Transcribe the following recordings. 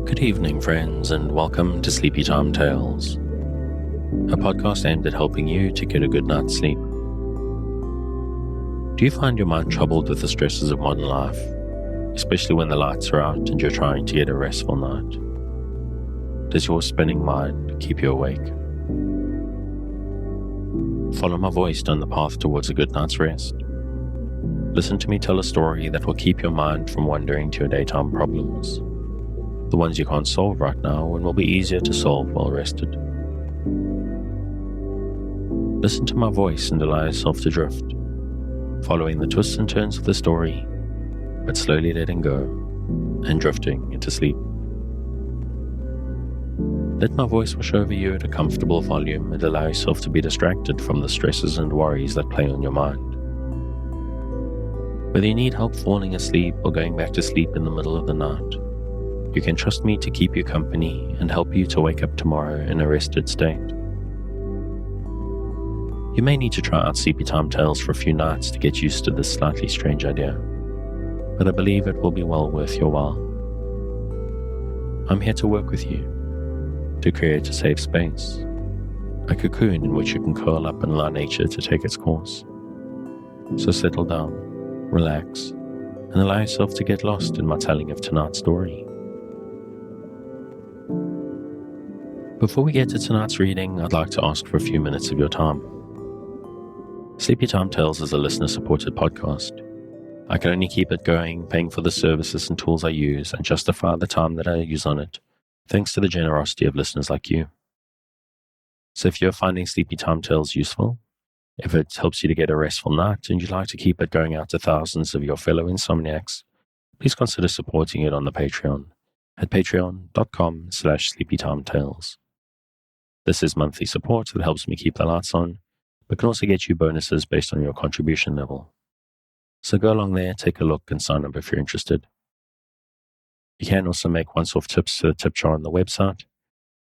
Good evening, friends, and welcome to Sleepy Time Tales, a podcast aimed at helping you to get a good night's sleep. Do you find your mind troubled with the stresses of modern life, especially when the lights are out and you're trying to get a restful night? Does your spinning mind keep you awake? Follow my voice down the path towards a good night's rest. Listen to me tell a story that will keep your mind from wandering to your daytime problems, the ones you can't solve right now and will be easier to solve while rested. Listen to my voice and allow yourself to drift, following the twists and turns of the story, but slowly letting go and drifting into sleep. Let my voice wash over you at a comfortable volume and allow yourself to be distracted from the stresses and worries that play on your mind. Whether you need help falling asleep or going back to sleep in the middle of the night, you can trust me to keep you company and help you to wake up tomorrow in a rested state. You may need to try out Sleepy Time Tales for a few nights to get used to this slightly strange idea, but I believe it will be well worth your while. I'm here to work with you, to create a safe space, a cocoon in which you can curl up and allow nature to take its course. So settle down, relax, and allow yourself to get lost in my telling of tonight's story. Before we get to tonight's reading, I'd like to ask for a few minutes of your time. Sleepy Time Tales is a listener-supported podcast. I can only keep it going, paying for the services and tools I use, and justify the time that I use on it, thanks to the generosity of listeners like you. So if you're finding Sleepy Time Tales useful, if it helps you to get a restful night and you'd like to keep it going out to thousands of your fellow insomniacs, please consider supporting it on the Patreon at patreon.com/sleepytimetales. This is monthly support that helps me keep the lights on, but can also get you bonuses based on your contribution level. So go along there, take a look, and sign up if you're interested. You can also make once-off tips to the tip jar on the website,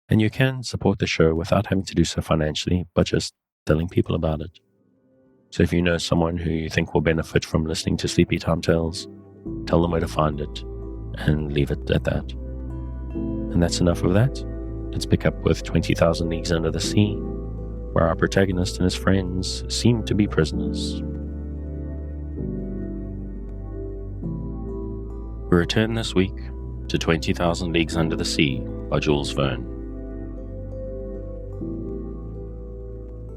and you can support the show without having to do so financially, but just telling people about it. So if you know someone who you think will benefit from listening to Sleepy Time Tales, tell them where to find it, and leave it at that. And that's enough of that. Let's pick up with 20,000 Leagues Under the Sea, where our protagonist and his friends seem to be prisoners. We return this week to 20,000 Leagues Under the Sea by Jules Verne.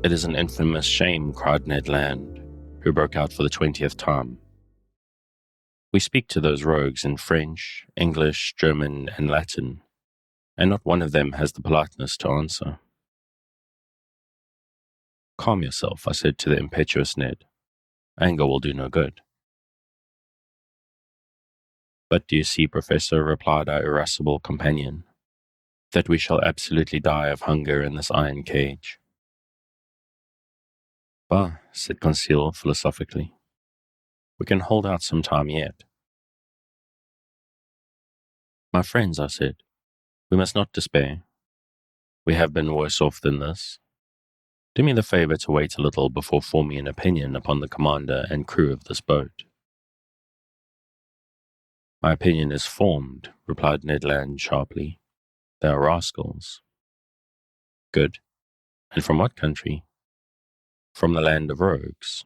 It is an infamous shame, cried Ned Land, who broke out for the 20th time. We speak to those rogues in French, English, German, and Latin, and not one of them has the politeness to answer. Calm yourself, I said to the impetuous Ned. Anger will do no good. But do you see, Professor, replied our irascible companion, that we shall absolutely die of hunger in this iron cage? Bah, said Conseil philosophically. We can hold out some time yet. My friends, I said, we must not despair. We have been worse off than this. Do me the favor to wait a little before forming an opinion upon the commander and crew of this boat. My opinion is formed, replied Ned Land sharply. They are rascals. Good. And from what country? From the land of rogues.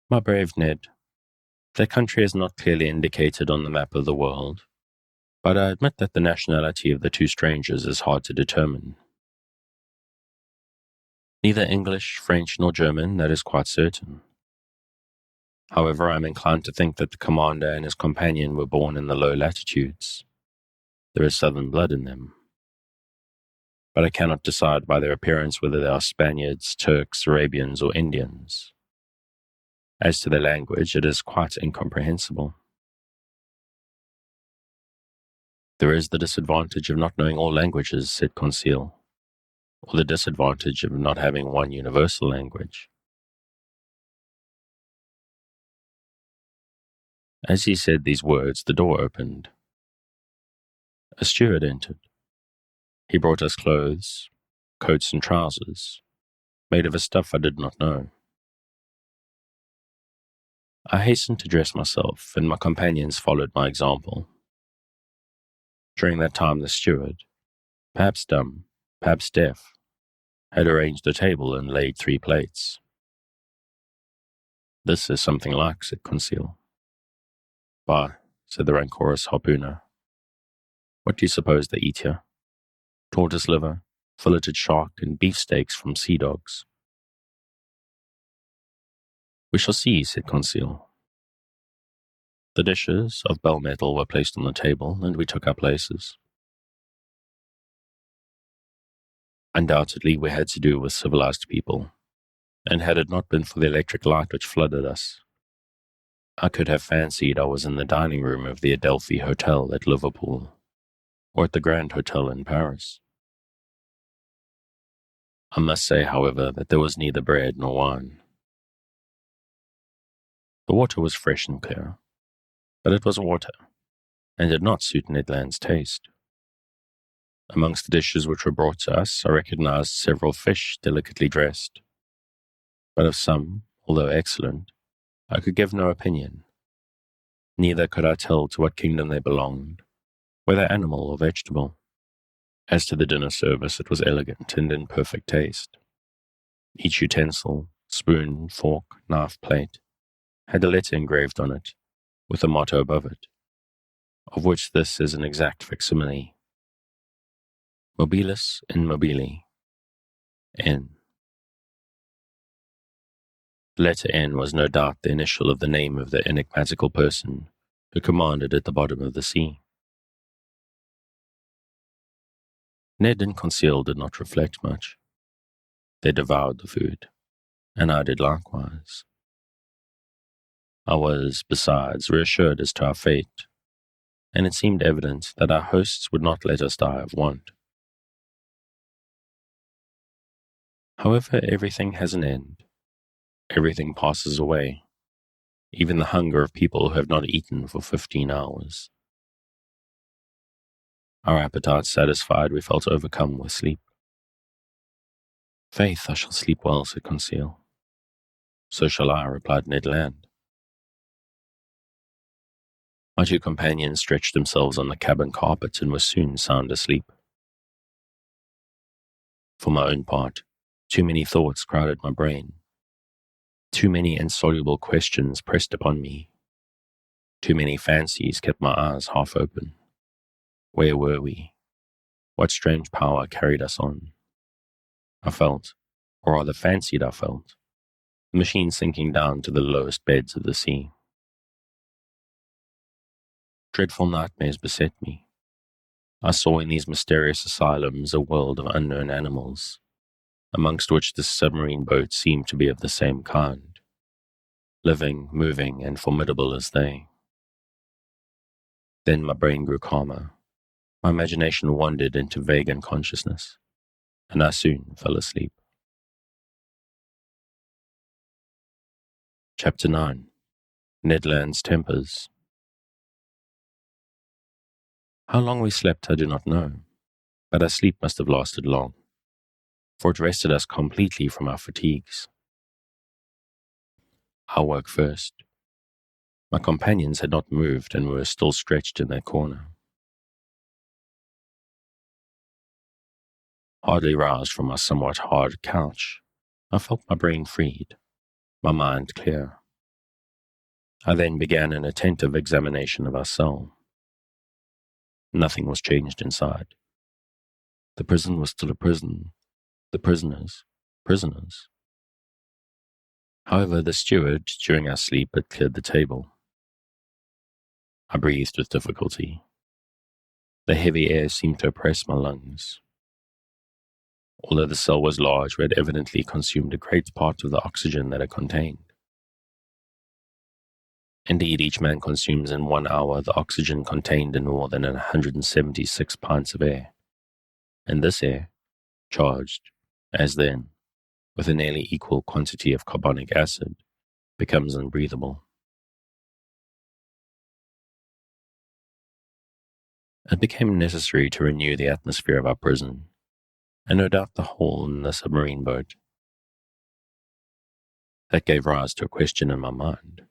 My brave Ned, that country is not clearly indicated on the map of the world, but I admit that the nationality of the two strangers is hard to determine. Neither English, French, nor German, that is quite certain. However, I am inclined to think that the commander and his companion were born in the low latitudes. There is southern blood in them. But I cannot decide by their appearance whether they are Spaniards, Turks, Arabians, or Indians. As to their language, it is quite incomprehensible. There is the disadvantage of not knowing all languages, said Conseil, or the disadvantage of not having one universal language. As he said these words, the door opened. A steward entered. He brought us clothes, coats and trousers, made of a stuff I did not know. I hastened to dress myself, and my companions followed my example. During that time the steward, perhaps dumb, perhaps deaf, had arranged the table and laid 3 plates. "This is something like," said Conseil. "Bah," said the rancorous harpooner. "What do you suppose they eat here? Tortoise liver, filleted shark, and beefsteaks from sea dogs." "We shall see," said Conseil. The dishes of bell metal were placed on the table, and we took our places. Undoubtedly, we had to do with civilized people, and had it not been for the electric light which flooded us, I could have fancied I was in the dining room of the Adelphi Hotel at Liverpool, or at the Grand Hotel in Paris. I must say, however, that there was neither bread nor wine. The water was fresh and clear, but it was water, and did not suit Ned Land's taste. Amongst the dishes which were brought to us, I recognized several fish delicately dressed, but of some, although excellent, I could give no opinion. Neither could I tell to what kingdom they belonged, whether animal or vegetable. As to the dinner service, it was elegant and in perfect taste. Each utensil, spoon, fork, knife, plate, had a letter engraved on it, with a motto above it, of which this is an exact facsimile: Mobilis in mobili, N. The letter N was no doubt the initial of the name of the enigmatical person who commanded at the bottom of the sea. Ned and Conseil did not reflect much. They devoured the food, and I did likewise. I was, besides, reassured as to our fate, and it seemed evident that our hosts would not let us die of want. However, everything has an end. Everything passes away, even the hunger of people who have not eaten for 15 hours. Our appetites satisfied, we felt overcome with sleep. "Faith, I shall sleep well," said Conseil. "So shall I," replied Ned Land. My 2 companions stretched themselves on the cabin carpet and were soon sound asleep. For my own part, too many thoughts crowded my brain. Too many insoluble questions pressed upon me. Too many fancies kept my eyes half open. Where were we? What strange power carried us on? I felt, or rather fancied I felt, the machine sinking down to the lowest beds of the sea. Dreadful nightmares beset me. I saw in these mysterious asylums a world of unknown animals, amongst which this submarine boat seemed to be of the same kind, living, moving, and formidable as they. Then my brain grew calmer. My imagination wandered into vague unconsciousness, and I soon fell asleep. Chapter 9. Ned Land's Tempers. How long we slept I do not know, but our sleep must have lasted long, for it rested us completely from our fatigues. I woke first. My companions had not moved and were still stretched in their corner. Hardly roused from my somewhat hard couch, I felt my brain freed, my mind clear. I then began an attentive examination of our cell. Nothing was changed inside. The prison was still a prison. The prisoners, prisoners. However, the steward, during our sleep, had cleared the table. I breathed with difficulty. The heavy air seemed to oppress my lungs. Although the cell was large, we had evidently consumed a great part of the oxygen that it contained. Indeed, each man consumes in 1 hour the oxygen contained in more than 176 pints of air, and this air, charged, as then, with a nearly equal quantity of carbonic acid, becomes unbreathable. It became necessary to renew the atmosphere of our prison, and no doubt the hole in the submarine boat. That gave rise to a question in my mind.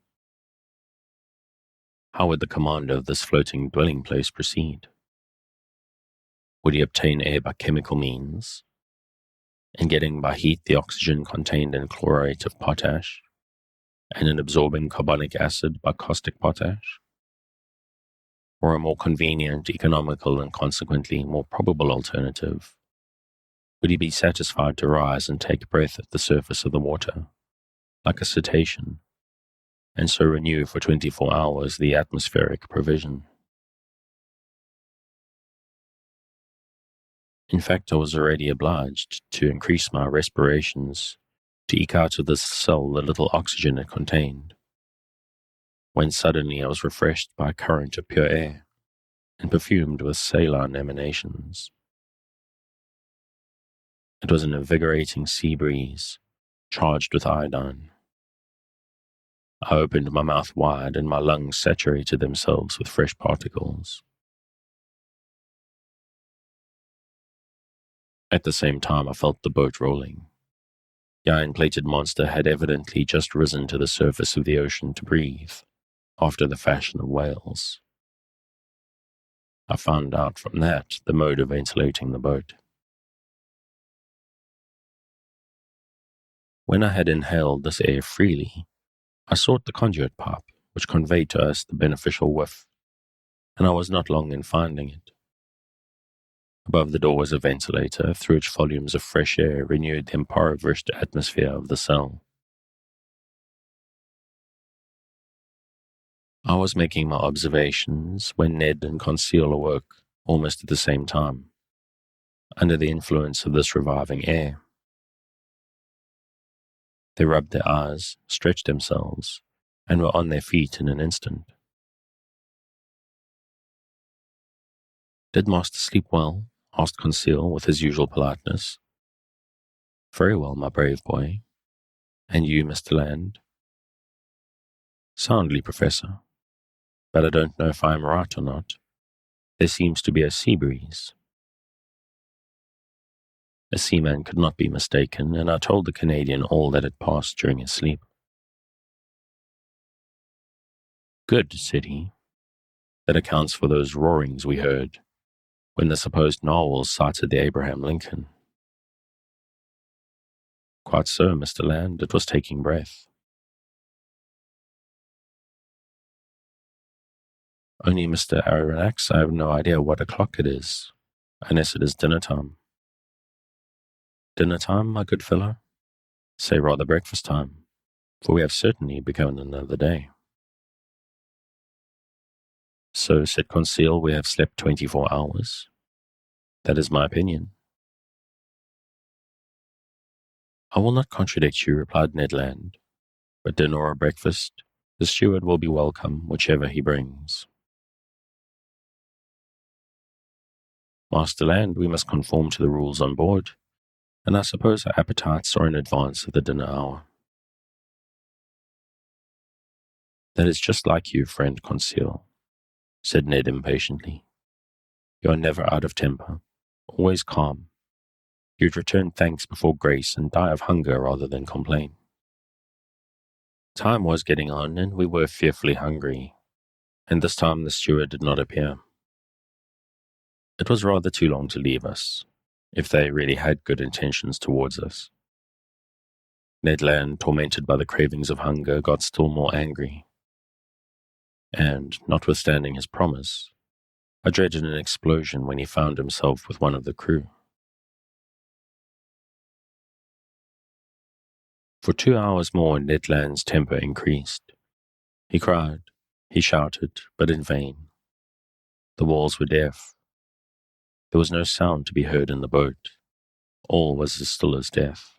How would the commander of this floating dwelling place proceed? Would he obtain air by chemical means, and getting by heat the oxygen contained in chlorate of potash, and in absorbing carbonic acid by caustic potash? Or a more convenient, economical, and consequently more probable alternative? Would he be satisfied to rise and take breath at the surface of the water, like a cetacean, and so renew for 24 hours the atmospheric provision? In fact, I was already obliged to increase my respirations to eke out of this cell the little oxygen it contained, when suddenly I was refreshed by a current of pure air, and perfumed with saline emanations. It was an invigorating sea breeze, charged with iodine. I opened my mouth wide, and my lungs saturated themselves with fresh particles. At the same time, I felt the boat rolling. The iron-plated monster had evidently just risen to the surface of the ocean to breathe, after the fashion of whales. I found out from that the mode of ventilating the boat. When I had inhaled this air freely, I sought the conduit pipe, which conveyed to us the beneficial whiff, and I was not long in finding it. Above the door was a ventilator, through which volumes of fresh air renewed the impoverished atmosphere of the cell. I was making my observations when Ned and Conseil awoke almost at the same time, under the influence of this reviving air. They rubbed their eyes, stretched themselves, and were on their feet in an instant. "Did Master sleep well?" asked Conseil with his usual politeness. "Very well, my brave boy. And you, Mr. Land?" "Soundly, Professor. But I don't know if I am right or not. There seems to be a sea breeze." A seaman could not be mistaken, and I told the Canadian all that had passed during his sleep. "Good," said he. "That accounts for those roarings we heard when the supposed narwhals sighted the Abraham Lincoln." "Quite so, Mr. Land. It was taking breath." "Only, Mr. Arronax, I have no idea what o'clock it is, unless it is dinner time." "Dinner time, my good fellow? Say rather breakfast time, for we have certainly begun another day." "So," said Conseil, "we have slept 24 hours. That is my opinion." "I will not contradict you," replied Ned Land. "But dinner or breakfast, the steward will be welcome, whichever he brings." "Master Land, we must conform to the rules on board, and I suppose our appetites are in advance of the dinner hour." "That is just like you, friend Conseil," said Ned impatiently. "You are never out of temper, always calm. You'd return thanks before grace and die of hunger rather than complain." Time was getting on, and we were fearfully hungry, and this time the steward did not appear. It was rather too long to leave us, if they really had good intentions towards us. Ned Land, tormented by the cravings of hunger, got still more angry, and, notwithstanding his promise, I dreaded an explosion when he found himself with one of the crew. For 2 hours more, Ned Land's temper increased. He cried, he shouted, but in vain. The walls were deaf. There was no sound to be heard in the boat. All was as still as death.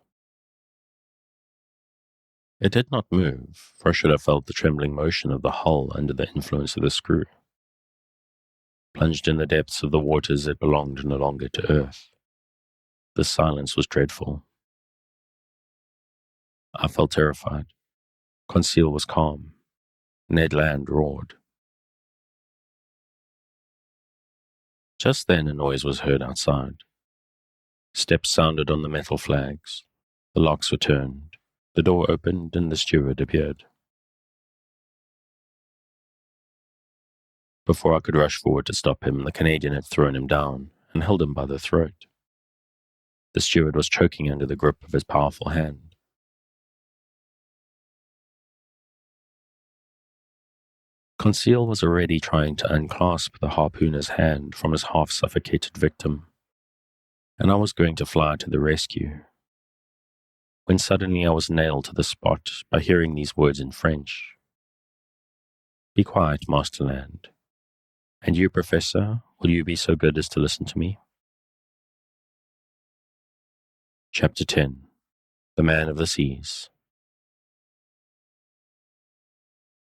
It did not move, for I should have felt the trembling motion of the hull under the influence of the screw. Plunged in the depths of the waters, it belonged no longer to earth. The silence was dreadful. I felt terrified. Conseil was calm. Ned Land roared. Just then a noise was heard outside. Steps sounded on the metal flags. The locks were turned. The door opened and the steward appeared. Before I could rush forward to stop him, the Canadian had thrown him down and held him by the throat. The steward was choking under the grip of his powerful hand. Conseil was already trying to unclasp the harpooner's hand from his half-suffocated victim, and I was going to fly to the rescue, when suddenly I was nailed to the spot by hearing these words in French. "Be quiet, Masterland. And you, Professor, will you be so good as to listen to me?" Chapter 10. The Man of the Seas.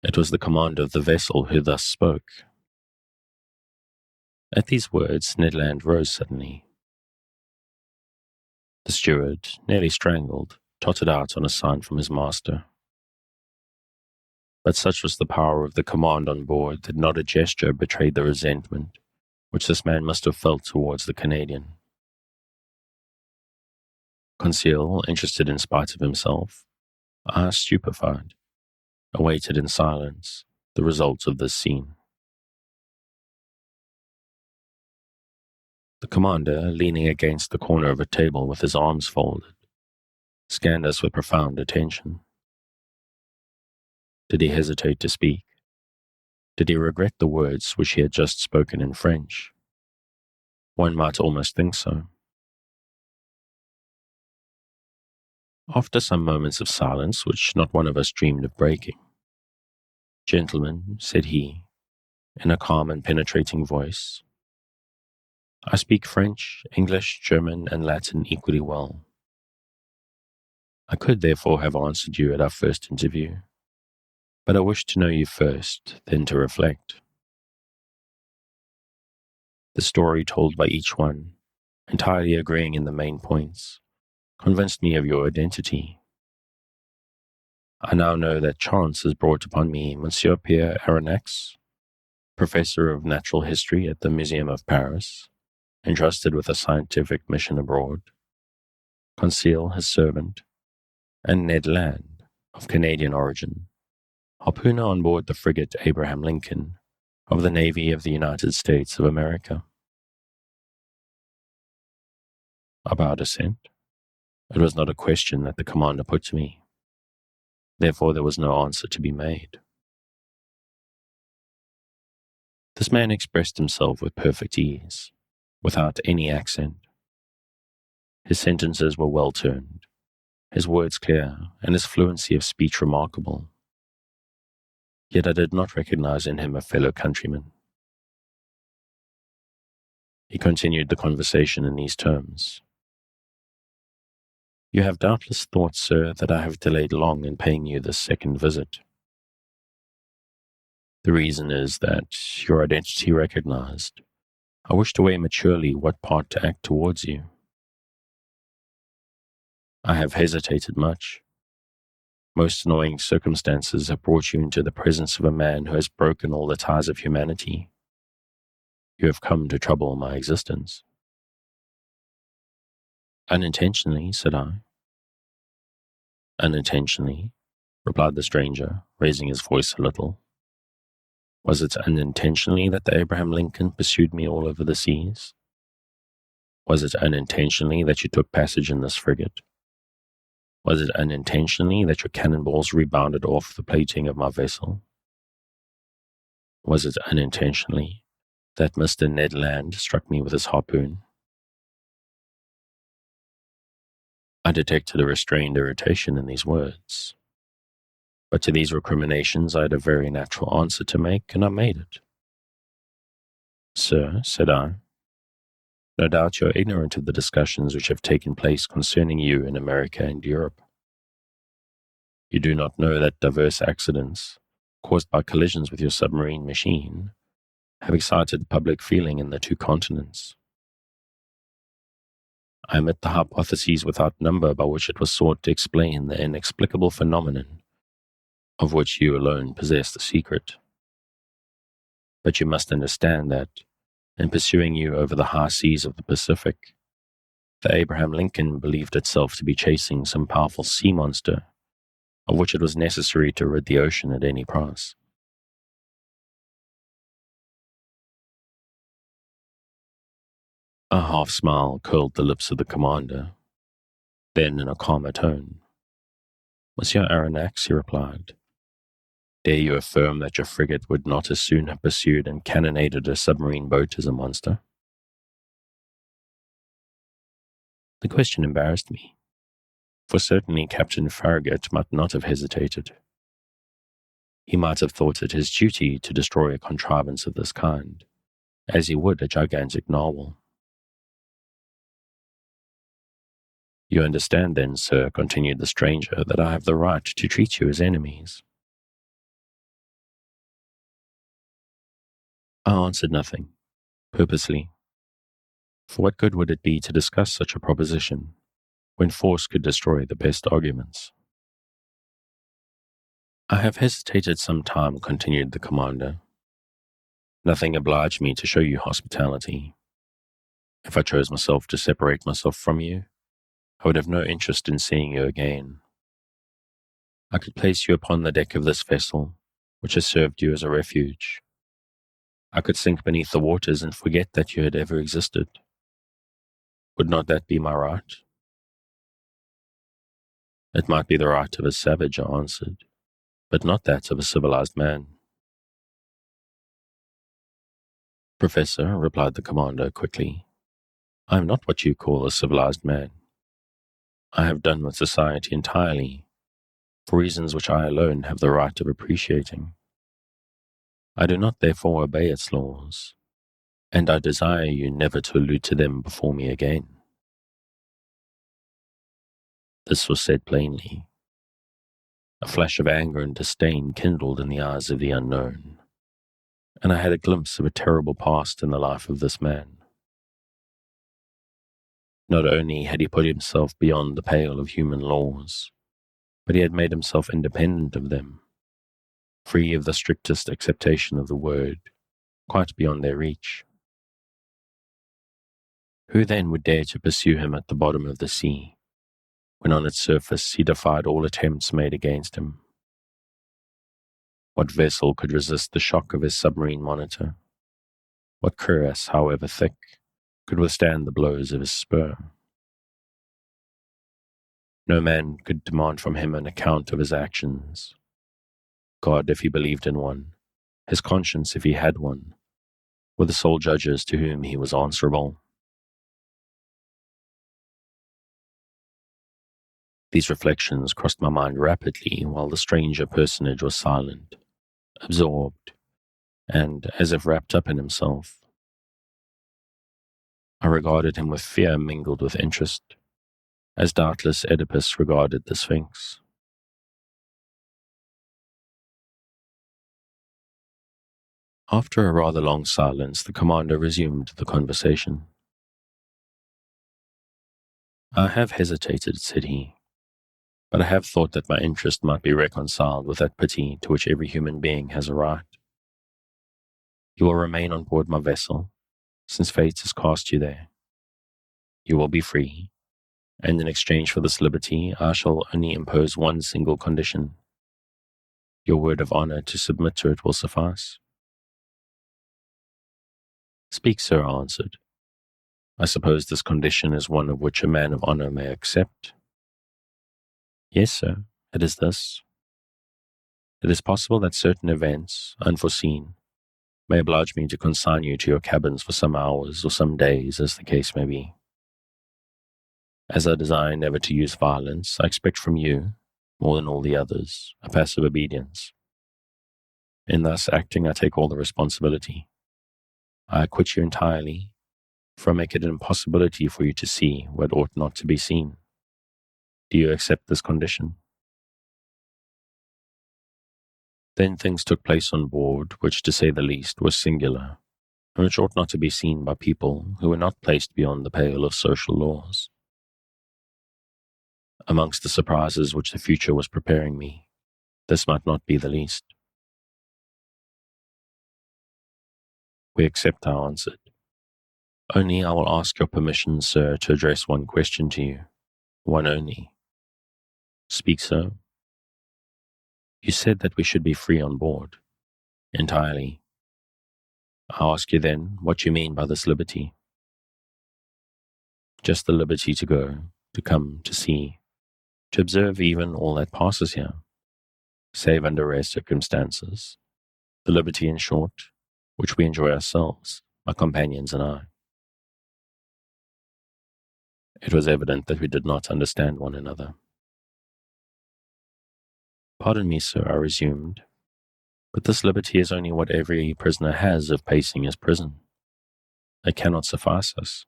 It was the commander of the vessel who thus spoke. At these words, Ned Land rose suddenly. The steward, nearly strangled, tottered out on a sign from his master. But such was the power of the command on board that not a gesture betrayed the resentment which this man must have felt towards the Canadian. Conseil, interested in spite of himself, eyes stupefied, awaited in silence the results of this scene. The commander, leaning against the corner of a table with his arms folded, scanned us with profound attention. Did he hesitate to speak? Did he regret the words which he had just spoken in French? One might almost think so. After some moments of silence which not one of us dreamed of breaking, "Gentlemen," said he, in a calm and penetrating voice, "I speak French, English, German, and Latin equally well. I could therefore have answered you at our first interview, but I wish to know you first, then to reflect. The story told by each one, entirely agreeing in the main points, convinced me of your identity. I now know that chance has brought upon me Monsieur Pierre Arronax, professor of natural history at the Museum of Paris, entrusted with a scientific mission abroad, Conseil, his servant, and Ned Land, of Canadian origin, harpooner on board the frigate Abraham Lincoln of the Navy of the United States of America." I bowed assent. It was not a question that the commander put to me. Therefore there was no answer to be made. This man expressed himself with perfect ease, without any accent. His sentences were well turned, his words clear, and his fluency of speech remarkable. Yet I did not recognize in him a fellow countryman. He continued the conversation in these terms. "You have doubtless thought, sir, that I have delayed long in paying you this second visit. The reason is that, your identity recognized, I wish to weigh maturely what part to act towards you. I have hesitated much. Most annoying circumstances have brought you into the presence of a man who has broken all the ties of humanity. You have come to trouble my existence." "Unintentionally," said I. "Unintentionally," replied the stranger, raising his voice a little. "Was it unintentionally that the Abraham Lincoln pursued me all over the seas? Was it unintentionally that you took passage in this frigate? Was it unintentionally that your cannonballs rebounded off the plating of my vessel? Was it unintentionally that Mr. Ned Land struck me with his harpoon?" I detected a restrained irritation in these words. But to these recriminations I had a very natural answer to make, and I made it. "Sir," said I, "no doubt you are ignorant of the discussions which have taken place concerning you in America and Europe. You do not know that diverse accidents, caused by collisions with your submarine machine, have excited public feeling in the two continents. I admit the hypotheses without number by which it was sought to explain the inexplicable phenomenon of which you alone possess the secret. But you must understand that, in pursuing you over the high seas of the Pacific, the Abraham Lincoln believed itself to be chasing some powerful sea monster, of which it was necessary to rid the ocean at any price. A half-smile curled the lips of the commander. Then, in a calmer tone, "Monsieur Arronax," he replied, "dare you affirm that your frigate would not as soon have pursued and cannonaded a submarine boat as a monster?" The question embarrassed me, for certainly Captain Farragut might not have hesitated. He might have thought it his duty to destroy a contrivance of this kind, as he would a gigantic narwhal. "You understand then, sir," continued the stranger, "that I have the right to treat you as enemies." I answered nothing, purposely. For what good would it be to discuss such a proposition, when force could destroy the best arguments? "I have hesitated some time," continued the commander. "Nothing obliged me to show you hospitality. If I chose myself to separate myself from you, I would have no interest in seeing you again. I could place you upon the deck of this vessel, which has served you as a refuge. I could sink beneath the waters and forget that you had ever existed. Would not that be my right?" "It might be the right of a savage," I answered, "but not that of a civilized man." "Professor," replied the commander quickly, "I am not what you call a civilized man. I have done with society entirely, for reasons which I alone have the right of appreciating. I do not therefore obey its laws, and I desire you never to allude to them before me again." This was said plainly. A flash of anger and disdain kindled in the eyes of the unknown, and I had a glimpse of a terrible past in the life of this man. Not only had he put himself beyond the pale of human laws, but he had made himself independent of them, free of the strictest acceptation of the word, quite beyond their reach. Who then would dare to pursue him at the bottom of the sea, when on its surface he defied all attempts made against him? What vessel could resist the shock of his submarine monitor? What cuirass, however thick, could withstand the blows of his spur? No man could demand from him an account of his actions. God, if he believed in one, his conscience, if he had one, were the sole judges to whom he was answerable. These reflections crossed my mind rapidly while the stranger personage was silent, absorbed, and as if wrapped up in himself. I regarded him with fear mingled with interest, as doubtless Oedipus regarded the Sphinx. After a rather long silence, the commander resumed the conversation. "I have hesitated," said he, "but I have thought that my interest might be reconciled with that pity to which every human being has a right. You will remain on board my vessel, since fate has cast you there. You will be free, and in exchange for this liberty I shall only impose one single condition. Your word of honor to submit to it will suffice." "Speak, sir," I answered. "I suppose this condition is one of which a man of honor may accept." "Yes, sir, it is this. It is possible that certain events, unforeseen, may oblige me to consign you to your cabins for some hours or some days, as the case may be. As I desire never to use violence, I expect from you, more than all the others, a passive obedience. In thus acting, I take all the responsibility. I acquit you entirely, for I make it an impossibility for you to see what ought not to be seen. Do you accept this condition?" Then things took place on board, which, to say the least, was singular, and which ought not to be seen by people who were not placed beyond the pale of social laws. Amongst the surprises which the future was preparing me, this might not be the least. "We accept," I answered. "Only I will ask your permission, sir, to address one question to you. One only." "Speak, sir." "You said that we should be free on board." "Entirely." "I ask you then what you mean by this liberty." Just the liberty to go, to come, to see, to observe even all that passes here, save under rare circumstances. The liberty, in short, which we enjoy ourselves, my companions and I. It was evident that we did not understand one another. Pardon me, sir, I resumed, but this liberty is only what every prisoner has of pacing his prison. It cannot suffice us.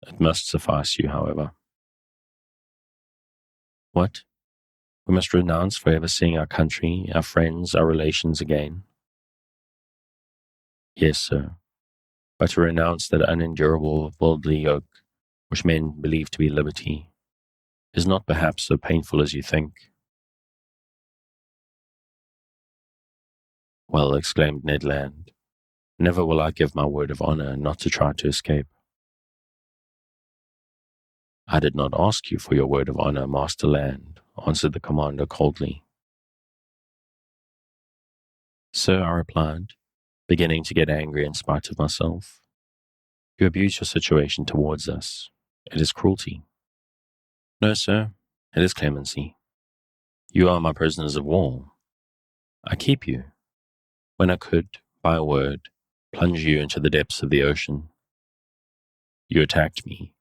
It must suffice you, however. What? We must renounce forever seeing our country, our friends, our relations again? Yes, sir, but to renounce that unendurable worldly yoke which men believe to be liberty is not perhaps so painful as you think. Well, exclaimed Ned Land, never will I give my word of honor not to try to escape. I did not ask you for your word of honor, Master Land, answered the commander coldly. Sir, I replied, beginning to get angry in spite of myself, you abuse your situation towards us. It is cruelty. No, sir, it is clemency. You are my prisoners of war. I keep you. When I could, by a word, plunge you into the depths of the ocean. You attacked me.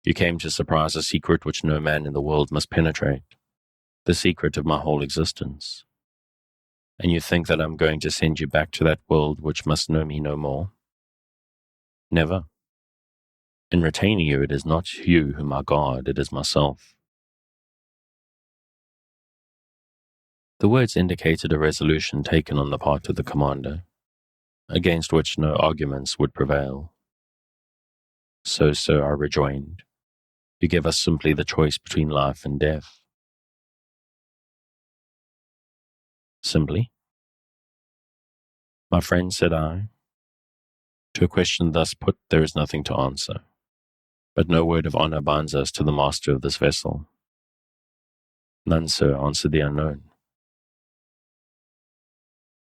You came to surprise a secret which no man in the world must penetrate, the secret of my whole existence. And you think that I'm going to send you back to that world which must know me no more? Never. In retaining you, it is not you whom I guard, it is myself. The words indicated a resolution taken on the part of the commander, against which no arguments would prevail. So, sir, I rejoined, you give us simply the choice between life and death. Simply? My friend, said I, to a question thus put there is nothing to answer, but no word of honor binds us to the master of this vessel. None, sir, answered the unknown.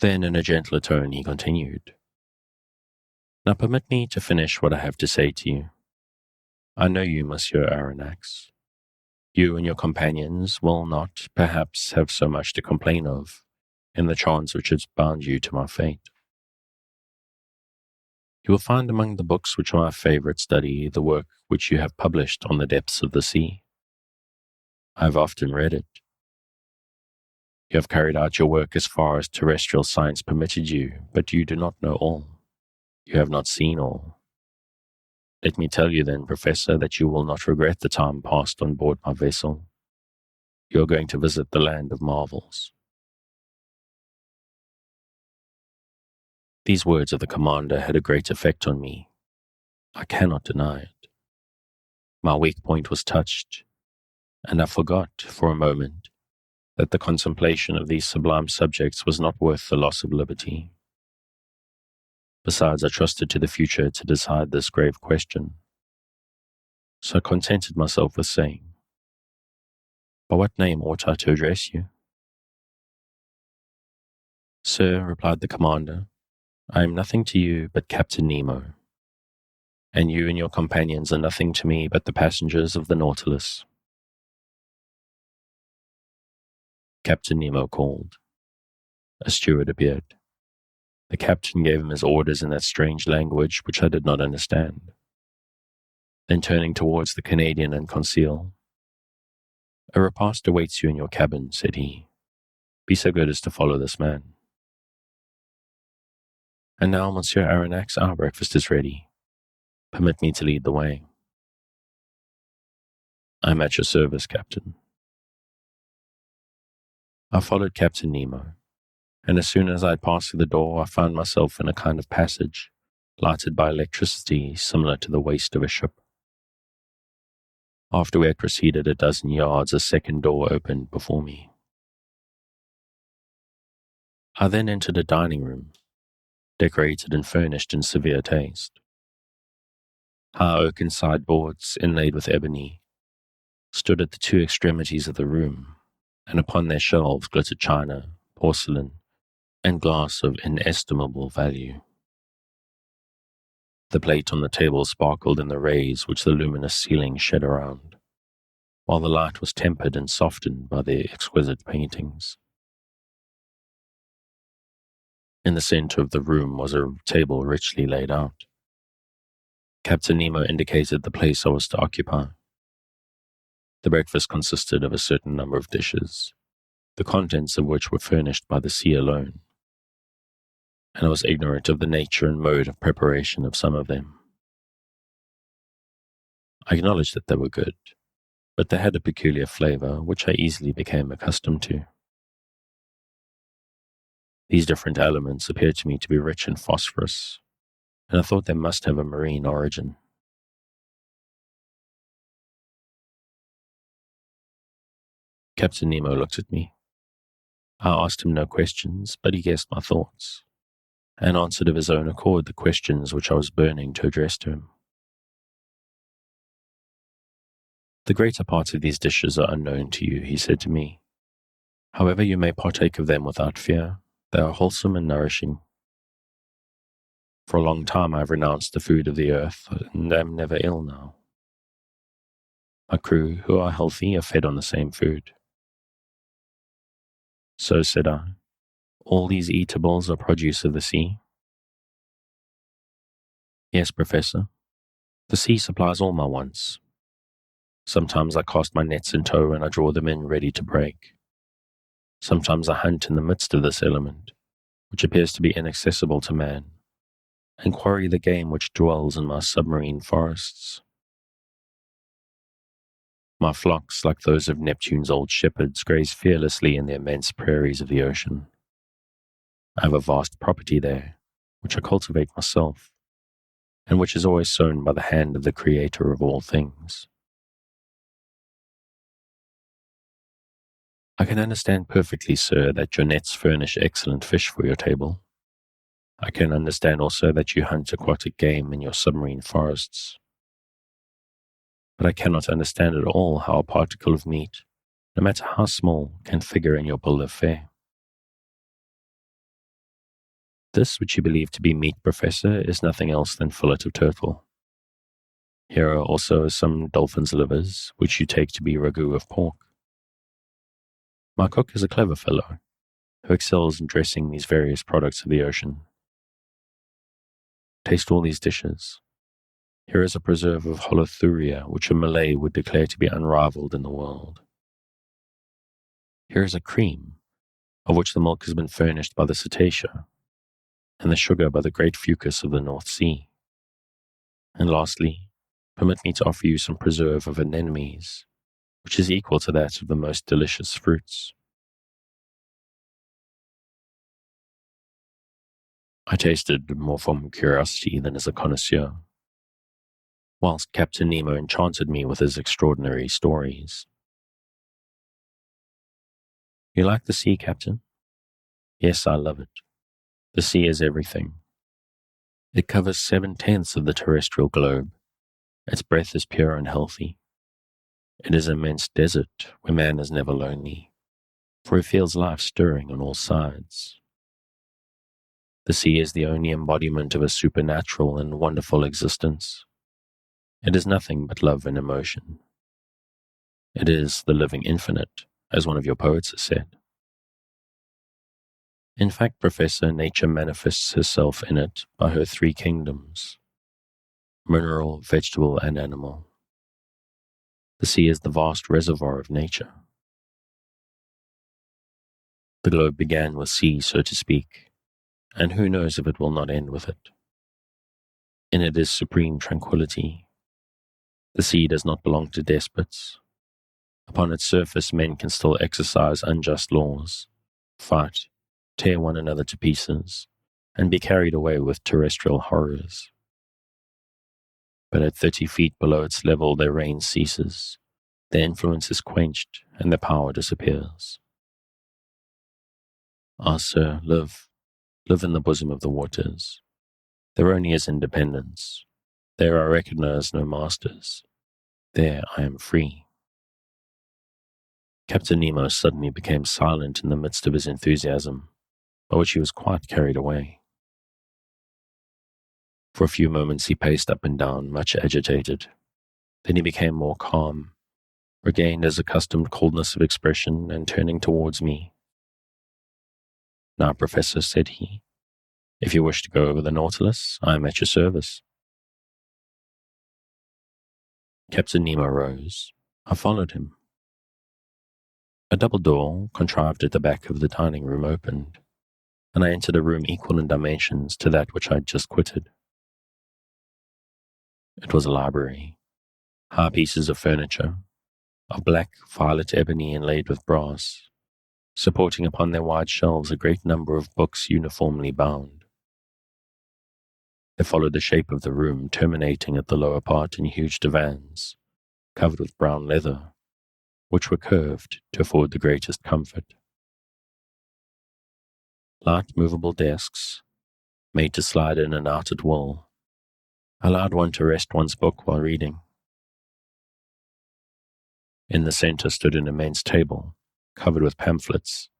Then, in a gentler tone, he continued, now permit me to finish what I have to say to you. I know you, Monsieur Arronax. You and your companions will not, perhaps, have so much to complain of in the chance which has bound you to my fate. You will find among the books which are my favorite study the work which you have published on the depths of the sea. I have often read it. You have carried out your work as far as terrestrial science permitted you, but you do not know all. You have not seen all. Let me tell you then, Professor, that you will not regret the time passed on board my vessel. You are going to visit the land of marvels. These words of the commander had a great effect on me. I cannot deny it. My weak point was touched, and I forgot, for a moment, that the contemplation of these sublime subjects was not worth the loss of liberty. Besides, I trusted to the future to decide this grave question. So I contented myself with saying, by what name ought I to address you? Sir, replied the commander, I am nothing to you but Captain Nemo, and you and your companions are nothing to me but the passengers of the Nautilus. Captain Nemo called. A steward appeared. The captain gave him his orders in that strange language which I did not understand. Then turning towards the Canadian and Conseil, a repast awaits you in your cabin, said he. Be so good as to follow this man. And now, Monsieur Arronax, our breakfast is ready. Permit me to lead the way. I am at your service, Captain. I followed Captain Nemo, and as soon as I had passed through the door, I found myself in a kind of passage, lighted by electricity similar to the waist of a ship. After we had proceeded a dozen yards, a second door opened before me. I then entered a dining room, decorated and furnished in severe taste. High oaken sideboards, inlaid with ebony, stood at the two extremities of the room, and upon their shelves glittered china, porcelain, and glass of inestimable value. The plate on the table sparkled in the rays which the luminous ceiling shed around, while the light was tempered and softened by the exquisite paintings. In the center of the room was a table richly laid out. Captain Nemo indicated the place I was to occupy. The breakfast consisted of a certain number of dishes, the contents of which were furnished by the sea alone, and I was ignorant of the nature and mode of preparation of some of them. I acknowledged that they were good, but they had a peculiar flavor which I easily became accustomed to. These different elements appeared to me to be rich in phosphorus, and I thought they must have a marine origin. Captain Nemo looked at me. I asked him no questions, but he guessed my thoughts, and answered of his own accord the questions which I was burning to address to him. The greater part of these dishes are unknown to you, he said to me. However, you may partake of them without fear. They are wholesome and nourishing. For a long time I have renounced the food of the earth, and am never ill now. My crew, who are healthy, are fed on the same food. So, said I, all these eatables are produce of the sea? Yes, Professor. The sea supplies all my wants. Sometimes I cast my nets in tow and I draw them in ready to break. Sometimes I hunt in the midst of this element, which appears to be inaccessible to man, and quarry the game which dwells in my submarine forests. My flocks, like those of Neptune's old shepherds, graze fearlessly in the immense prairies of the ocean. I have a vast property there, which I cultivate myself, and which is always sown by the hand of the Creator of all things. I can understand perfectly, sir, that your nets furnish excellent fish for your table. I can understand also that you hunt aquatic game in your submarine forests. But I cannot understand at all how a particle of meat, no matter how small, can figure in your bill of fare. This, which you believe to be meat, Professor, is nothing else than fillet of turtle. Here are also some dolphin's livers, which you take to be ragout of pork. My cook is a clever fellow, who excels in dressing these various products of the ocean. Taste all these dishes. Here is a preserve of holothuria, which a Malay would declare to be unrivaled in the world. Here is a cream, of which the milk has been furnished by the cetacea, and the sugar by the great fucus of the North Sea. And lastly, permit me to offer you some preserve of anemones, which is equal to that of the most delicious fruits. I tasted more from curiosity than as a connoisseur, whilst Captain Nemo enchanted me with his extraordinary stories. You like the sea, Captain? Yes, I love it. The sea is everything. It covers 7/10 of the terrestrial globe. Its breath is pure and healthy. It is an immense desert where man is never lonely, for he feels life stirring on all sides. The sea is the only embodiment of a supernatural and wonderful existence. It is nothing but love and emotion. It is the living infinite, as one of your poets has said. In fact, Professor, nature manifests herself in it by her three kingdoms: mineral, vegetable, and animal. The sea is the vast reservoir of nature. The globe began with sea, so to speak, and who knows if it will not end with it. In it is supreme tranquility. The sea does not belong to despots. Upon its surface, men can still exercise unjust laws, fight, tear one another to pieces, and be carried away with terrestrial horrors. But at 30 feet below its level, their reign ceases, their influence is quenched, and their power disappears. Ah, sir, live in the bosom of the waters. There only is independence. There I recognize no masters. There I am free. Captain Nemo suddenly became silent in the midst of his enthusiasm, by which he was quite carried away. For a few moments he paced up and down, much agitated. Then he became more calm, regained his accustomed coldness of expression, and turning towards me. "Now, Professor," said he, "if you wish to go over the Nautilus, I am at your service." Captain Nemo rose. I followed him. A double door, contrived at the back of the dining room, opened, and I entered a room equal in dimensions to that which I had just quitted. It was a library. High pieces of furniture, of black violet ebony inlaid with brass, supporting upon their wide shelves a great number of books uniformly bound. They followed the shape of the room, terminating at the lower part in huge divans, covered with brown leather, which were curved to afford the greatest comfort. Light movable desks, made to slide in and out at will, allowed one to rest one's book while reading. In the center stood an immense table, covered with pamphlets,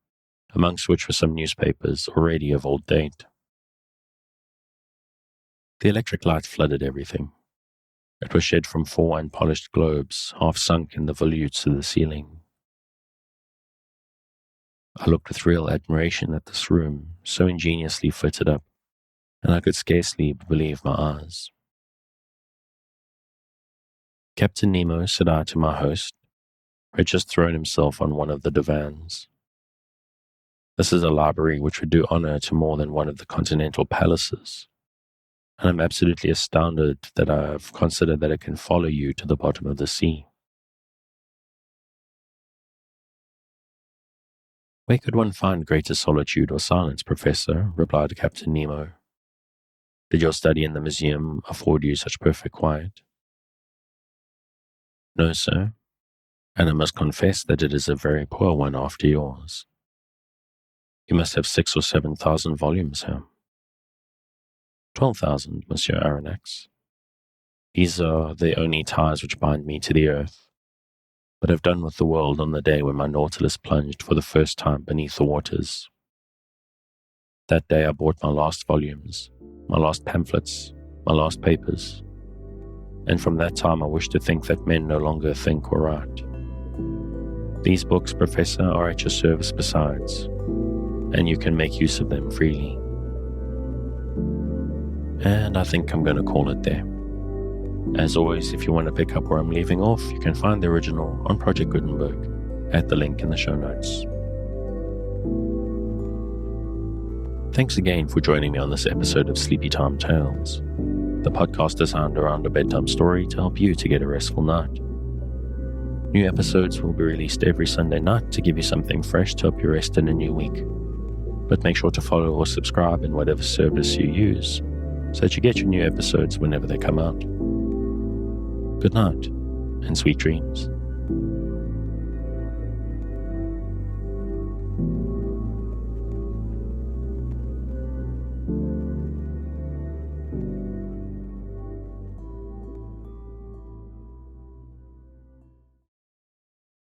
amongst which were some newspapers already of old date. The electric light flooded everything. It was shed from 4 unpolished globes, half sunk in the volutes of the ceiling. I looked with real admiration at this room, so ingeniously fitted up, and I could scarcely believe my eyes. "Captain Nemo," said I to my host, who had just thrown himself on one of the divans. "This is a library which would do honor to more than one of the continental palaces, and I'm absolutely astounded that I've considered that it can follow you to the bottom of the sea." "Where could one find greater solitude or silence, Professor?" replied Captain Nemo. "Did your study in the museum afford you such perfect quiet?" "No, sir, and I must confess that it is a very poor one after yours. You must have 6,000 or 7,000 volumes here." 12,000, Monsieur Arronax. "These are the only ties which bind me to the earth, but have done with the world on the day when my Nautilus plunged for the first time beneath the waters. That day I bought my last volumes, my last pamphlets, my last papers, and from that time I wish to think that men no longer think or write. These books, Professor, are at your service besides, and you can make use of them freely. And I think I'm going to call it there. As always, if you want to pick up where I'm leaving off, you can find the original on Project Gutenberg at the link in the show notes. Thanks again for joining me on this episode of Sleepy Time Tales, the podcast designed around a bedtime story to help you to get a restful night. New episodes will be released every Sunday night to give you something fresh to help you rest in a new week. But make sure to follow or subscribe in whatever service you use, so that you get your new episodes whenever they come out. Good night, and sweet dreams.